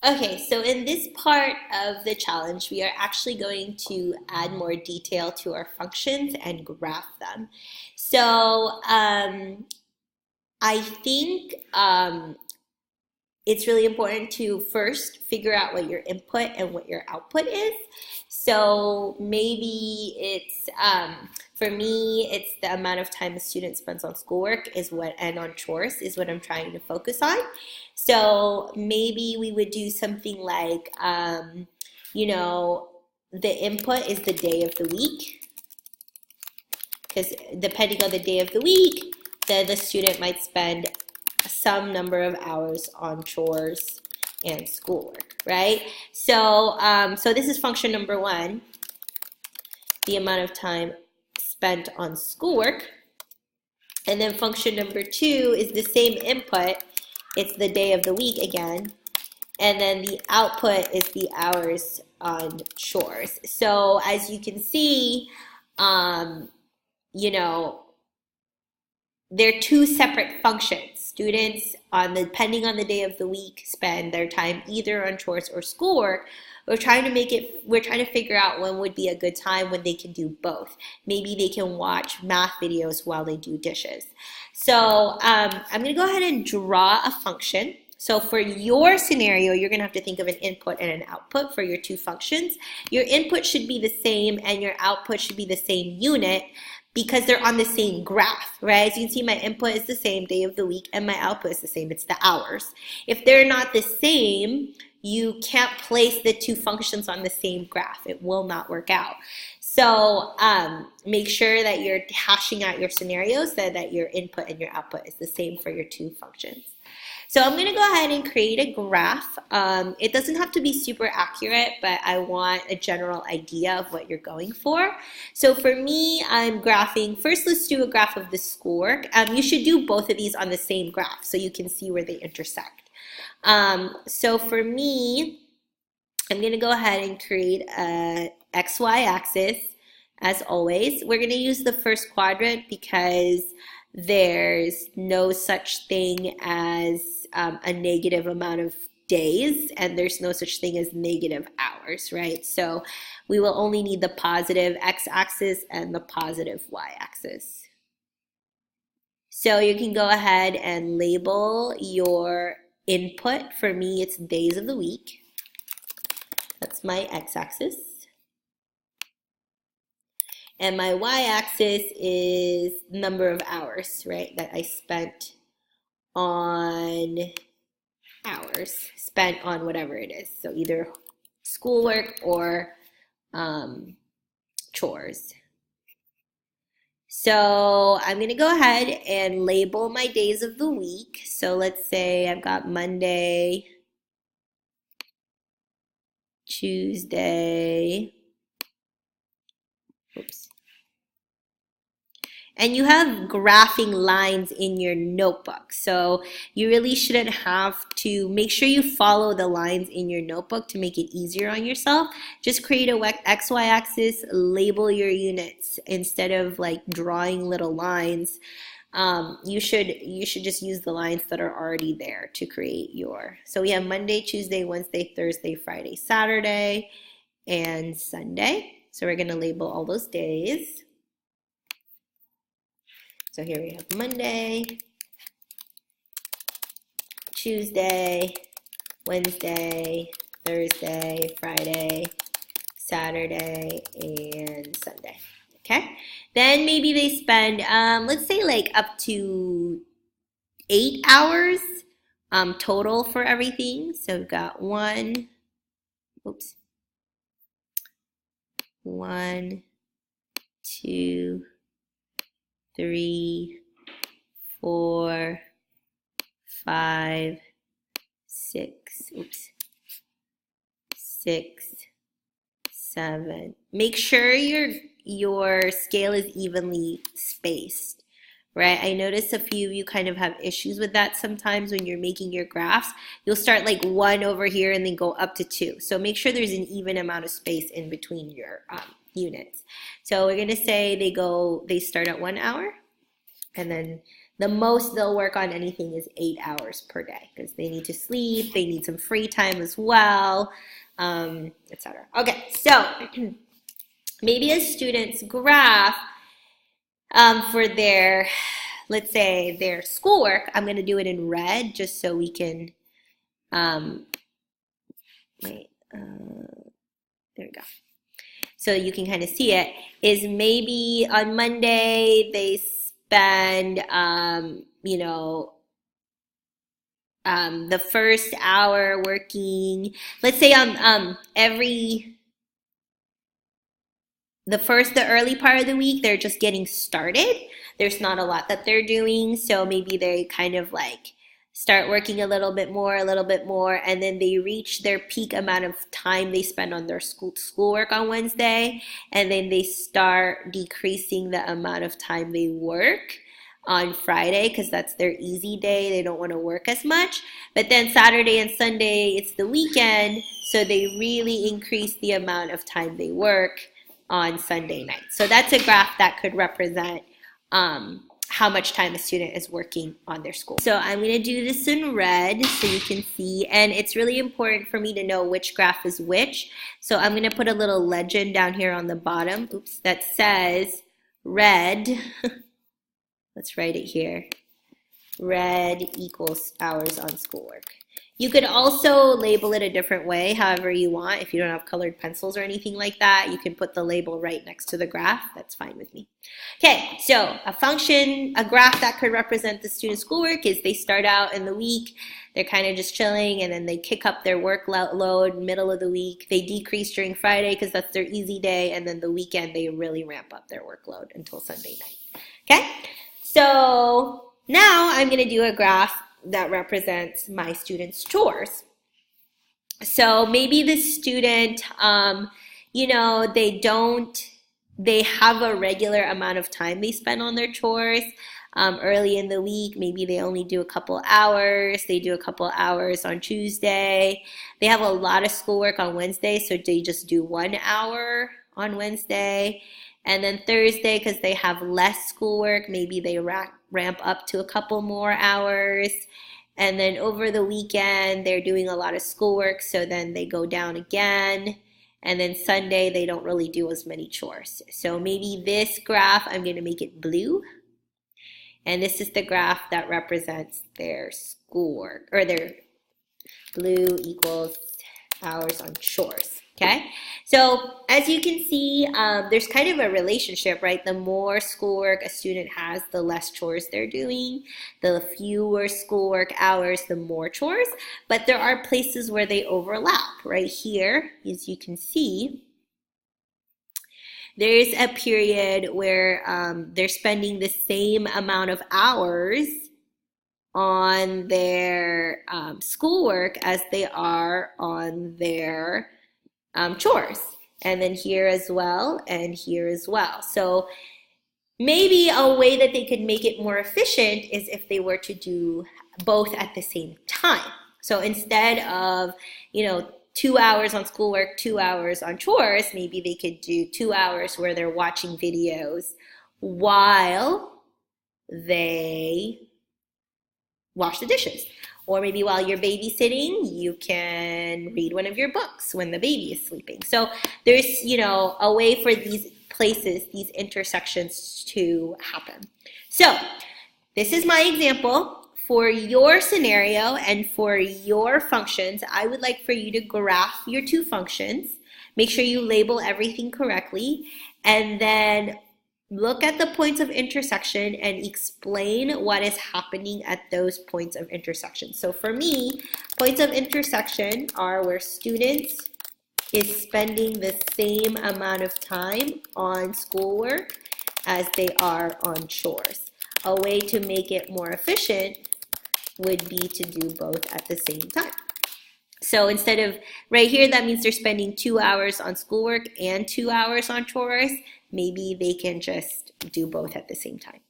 Okay, so in this part of the challenge, we are actually going to add more detail to our functions and graph them. So I think it's really important to first figure out what your input and what your output is. So maybe it's for me, it's the amount of time a student spends on schoolwork is what, and on chores is what I'm trying to focus on. So maybe we would do something like, you know, the input is the day of the week, because depending on the day of the week, then the student might spend some number of hours on chores and schoolwork, right? So, so this is function number one, the amount of time spent on schoolwork. And then function number two is the same input. It's the day of the week again. And then the output is the hours on chores. So as you can see, you know, they're two separate functions. Students, depending on the day of the week, spend their time either on chores or schoolwork. We're trying to figure out when would be a good time when they can do both. Maybe they can watch math videos while they do dishes. So I'm going to go ahead and draw a function. So for your scenario, you're going to have to think of an input and an output for your two functions. Your input should be the same and your output should be the same unit, because they're on the same graph, right? As you can see, my input is the same day of the week and my output is the same, it's the hours. If they're not the same, you can't place the two functions on the same graph. It will not work out. So make sure that you're hashing out your scenarios so that your input and your output is the same for your two functions. So I'm going to go ahead and create a graph. It doesn't have to be super accurate, but I want a general idea of what you're going for. So for me, I'm graphing. First, let's do a graph of the schoolwork. You should do both of these on the same graph so you can see where they intersect. So for me, I'm going to go ahead and create a XY axis. As always, we're going to use the first quadrant because there's no such thing as a negative amount of days, and there's no such thing as negative hours, right? So we will only need the positive x-axis and the positive y-axis. So you can go ahead and label your input. For me, it's days of the week. That's my x-axis. And my y-axis is number of hours, right, that I spent on whatever it is. So either schoolwork or chores. So I'm going to go ahead and label my days of the week. So let's say I've got Monday, Tuesday, oops. And you have graphing lines in your notebook. So you really shouldn't have to, make sure you follow the lines in your notebook to make it easier on yourself. Just create a XY axis, label your units instead of like drawing little lines. You should just use the lines that are already there to create your. So we have Monday, Tuesday, Wednesday, Thursday, Friday, Saturday, and Sunday. So we're going to label all those days. So here we have Monday, Tuesday, Wednesday, Thursday, Friday, Saturday, and Sunday. Okay? Then maybe they spend, let's say like up to 8 hours total for everything. So we've got 1, 2, 3, 4, 5, 6, 6, 7. Make sure your scale is evenly spaced, right? I notice a few of you kind of have issues with that sometimes when you're making your graphs. You'll start like 1 over here and then go up to 2. So make sure there's an even amount of space in between your units. So we're going to say they start at 1 hour, and then the most they'll work on anything is 8 hours per day because they need to sleep, they need some free time as well, etc. Okay, so maybe a student's graph for their, let's say, their schoolwork, I'm going to do it in red just so we can, there we go. So you can kind of see it, is maybe on Monday they spend, the first hour working, let's say the early part of the week, they're just getting started. There's not a lot that they're doing, so maybe they kind of like start working a little bit more, and then they reach their peak amount of time they spend on their schoolwork on Wednesday, and then they start decreasing the amount of time they work on Friday because that's their easy day. They don't want to work as much. But then Saturday and Sunday, it's the weekend, so they really increase the amount of time they work on Sunday night. So that's a graph that could represent how much time a student is working on their school. So I'm going to do this in red so you can see, and it's really important for me to know which graph is which. So I'm going to put a little legend down here on the bottom, that says red. Let's write it here. Red equals hours on schoolwork. You could also label it a different way, however you want. If you don't have colored pencils or anything like that, you can put the label right next to the graph. That's fine with me. Okay, so a graph that could represent the student's schoolwork is they start out in the week, they're kind of just chilling, and then they kick up their workload middle of the week. They decrease during Friday because that's their easy day, and then the weekend they really ramp up their workload until Sunday night. Okay, so now I'm going to do a graph that represents my students' chores. So maybe the student, they have a regular amount of time they spend on their chores. Early in the week, maybe they only do a couple hours. They do a couple hours on Tuesday. They have a lot of schoolwork on Wednesday, so they just do 1 hour on Wednesday. And then Thursday, because they have less schoolwork, maybe they ramp up to a couple more hours. And then over the weekend, they're doing a lot of schoolwork, so then they go down again. And then Sunday, they don't really do as many chores. So maybe this graph, I'm going to make it blue. And this is the graph that represents their schoolwork, or their blue equals hours on chores. Okay, so as you can see, there's kind of a relationship, right? The more schoolwork a student has, the less chores they're doing. The fewer schoolwork hours, the more chores. But there are places where they overlap. Right here, as you can see, there's a period where they're spending the same amount of hours on their schoolwork as they are on their chores, and then here as well, and here as well. So maybe a way that they could make it more efficient is if they were to do both at the same time. So instead of, 2 hours on schoolwork, 2 hours on chores, maybe they could do 2 hours where they're watching videos while they wash the dishes. Or maybe while you're babysitting, you can read one of your books when the baby is sleeping. So there's, a way for these places, these intersections to happen. So this is my example. For your scenario and for your functions, I would like for you to graph your two functions. Make sure you label everything correctly, and then look at the points of intersection and explain what is happening at those points of intersection. So for me, points of intersection are where students is spending the same amount of time on schoolwork as they are on chores. A way to make it more efficient would be to do both at the same time. So instead of right here, that means they're spending 2 hours on schoolwork and 2 hours on chores. Maybe they can just do both at the same time.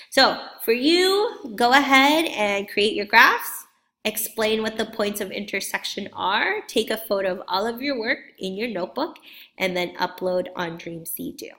So for you, go ahead and create your graphs. Explain what the points of intersection are. Take a photo of all of your work in your notebook and then upload on Dreamseed Do.